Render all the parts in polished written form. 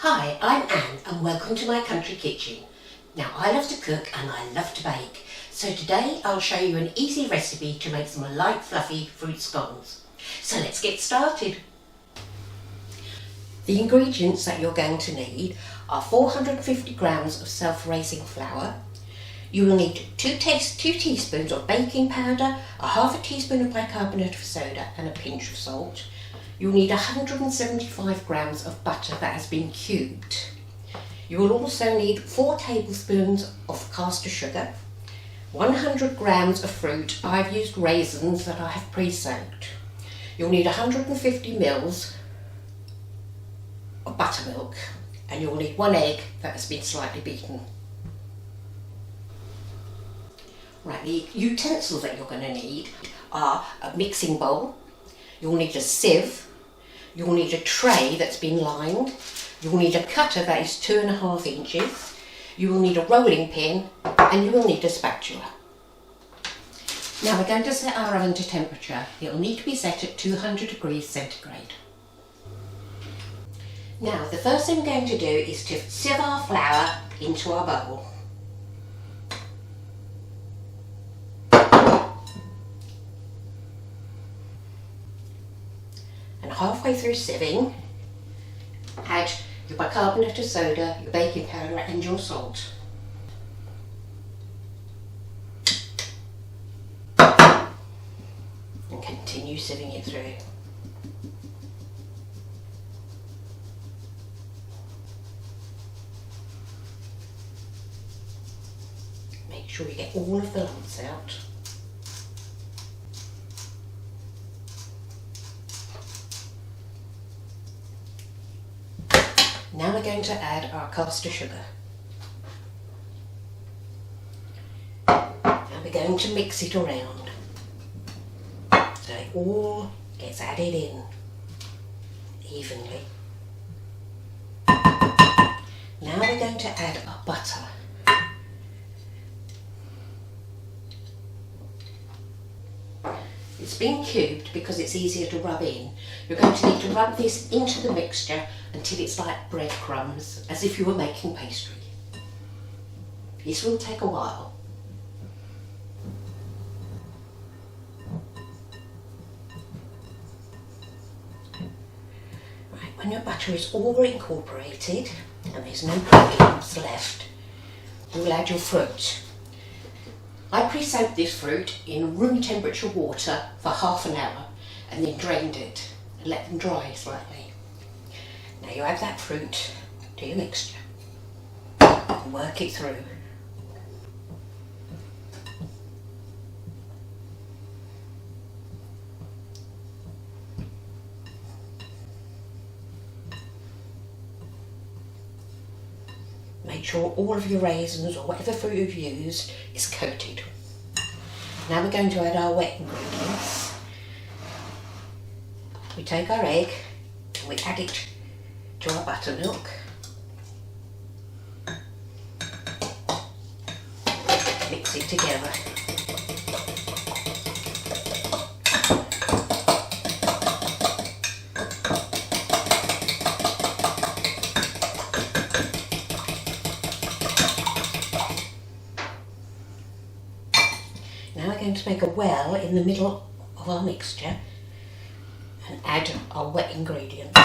Hi, I'm Anne and welcome to my country kitchen. Now I love to cook and I love to bake, so today I'll show you an easy recipe to make some light fluffy fruit scones. So let's get started. The ingredients that you're going to need are 450 grams of self-raising flour. You will need 2 teaspoons of baking powder, a half a teaspoon of bicarbonate soda and a pinch of salt. You'll need 175 grams of butter that has been cubed. You will also need 4 tablespoons of caster sugar, 100 grams of fruit. I've used raisins that I have pre-soaked. You'll need 150 ml of buttermilk, and you'll need 1 egg that has been slightly beaten. Right, the utensils that you're going to need are a mixing bowl, you'll need a sieve, you'll need a tray that's been lined, you'll need a cutter that is 2.5 inches, you will need a rolling pin, and you will need a spatula. Now we're going to set our oven to temperature. It'll need to be set at 200 degrees centigrade. Now the first thing we're going to do is to sieve our flour into our bowl. And halfway through sieving, add your bicarbonate of soda, your baking powder and your salt. And continue sieving it through. Make sure you get all of the lumps out. Now we're going to add our caster sugar. And we're going to mix it around so it all gets added in evenly. Now we're going to add our butter. It's been cubed because it's easier to rub in. You're going to need to rub this into the mixture until it's like breadcrumbs, as if you were making pastry. This will take a while. Right, when your butter is all incorporated and there's no lumps left, you'll add your fruit. I pre-soaked this fruit in room temperature water for half an hour and then drained it and let them dry slightly. Now you add that fruit to your mixture and work it through. Make sure all of your raisins or whatever fruit you've used is coated. Now we're going to add our wet ingredients. We take our egg and we add it to our buttermilk. Mix it together. Now we're going to make a well in the middle of our mixture and add our wet ingredients.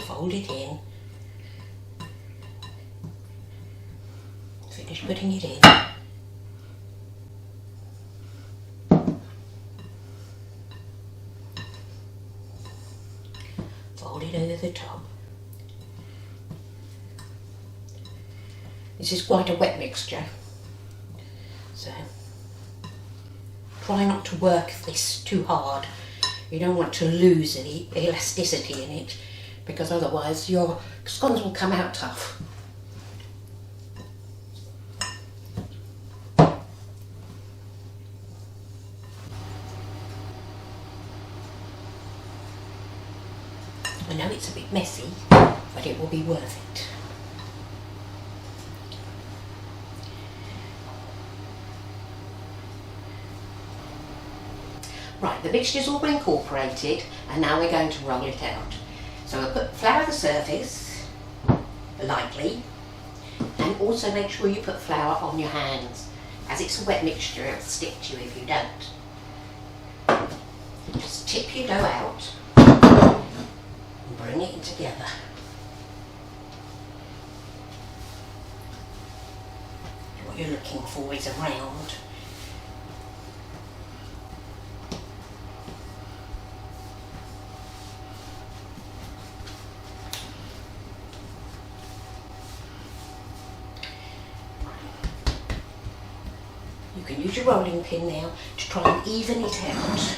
Fold it in. Finish putting it in. Fold it over the top. This is quite a wet mixture, so try not to work this too hard. You don't want to lose any elasticity in it, because otherwise your scones will come out tough. I know it's a bit messy, but it will be worth it. Right, the mixture's all incorporated and now we're going to roll it out. So I'll flour the surface lightly, and also make sure you put flour on your hands. As it's a wet mixture, it'll stick to you if you don't. Just tip your dough out and bring it in together. What you're looking for is a round. You can use your rolling pin now to try and even it out.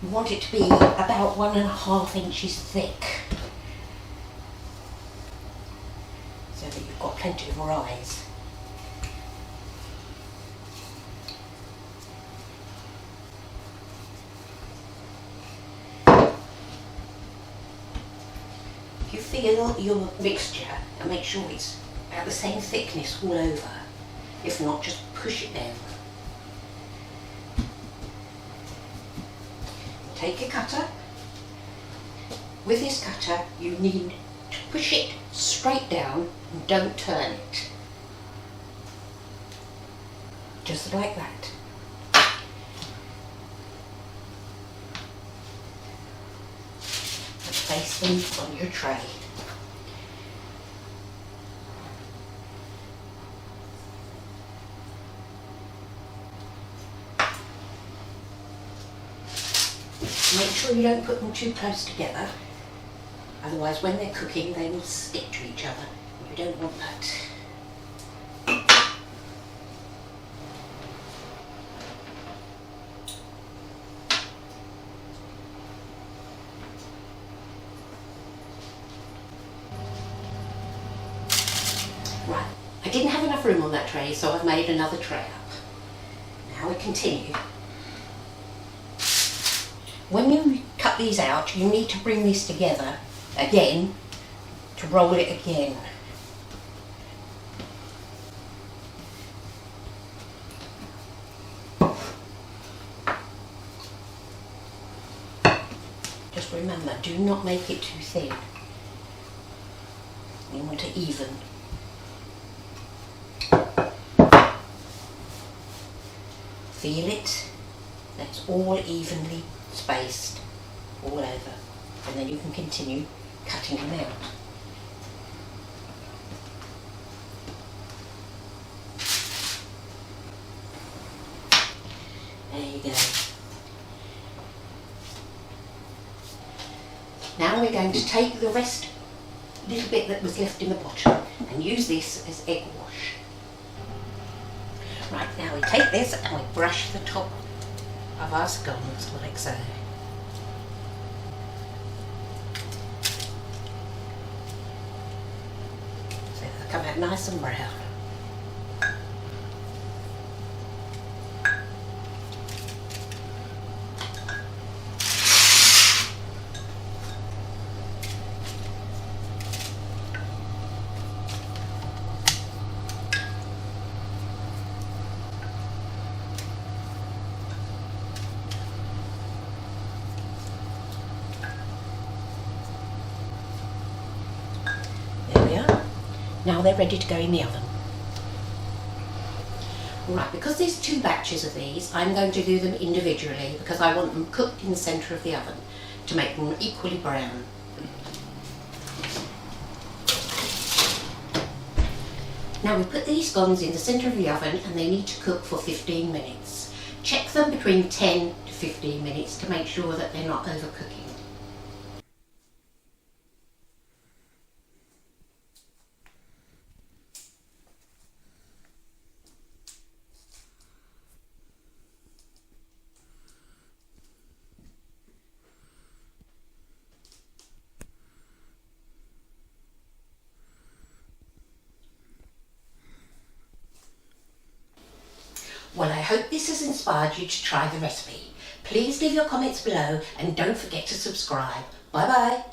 You want it to be about 1.5 inches thick, so that you've got plenty of rise. If you feel your mixture, and make sure it's about the same thickness all over. If not, just push it down. Take a cutter. With this cutter, you need to push it straight down and don't turn it. Just like that. And place them on your tray. Make sure you don't put them too close together, otherwise when they're cooking they will stick to each other. You don't want that. Right, I didn't have enough room on that tray, so I've made another tray up. Now we continue. When you cut these out, you need to bring this together again to roll it again. Just remember, do not make it too thin. You want it even. Feel it? That's all evenly spaced all over, and then you can continue cutting them out. There you go. Now we're going to take the rest, little bit that was left in the bottom, and use this as egg wash. Right, now we take this and we brush the top of our scones like so. So they'll come out nice and brown. Now they're ready to go in the oven. Right, because there's 2 batches of these, I'm going to do them individually because I want them cooked in the centre of the oven to make them equally brown. Now we put these scones in the centre of the oven and they need to cook for 15 minutes. Check them between 10 to 15 minutes to make sure that they're not overcooking. Well, I hope this has inspired you to try the recipe. Please leave your comments below and don't forget to subscribe. Bye bye.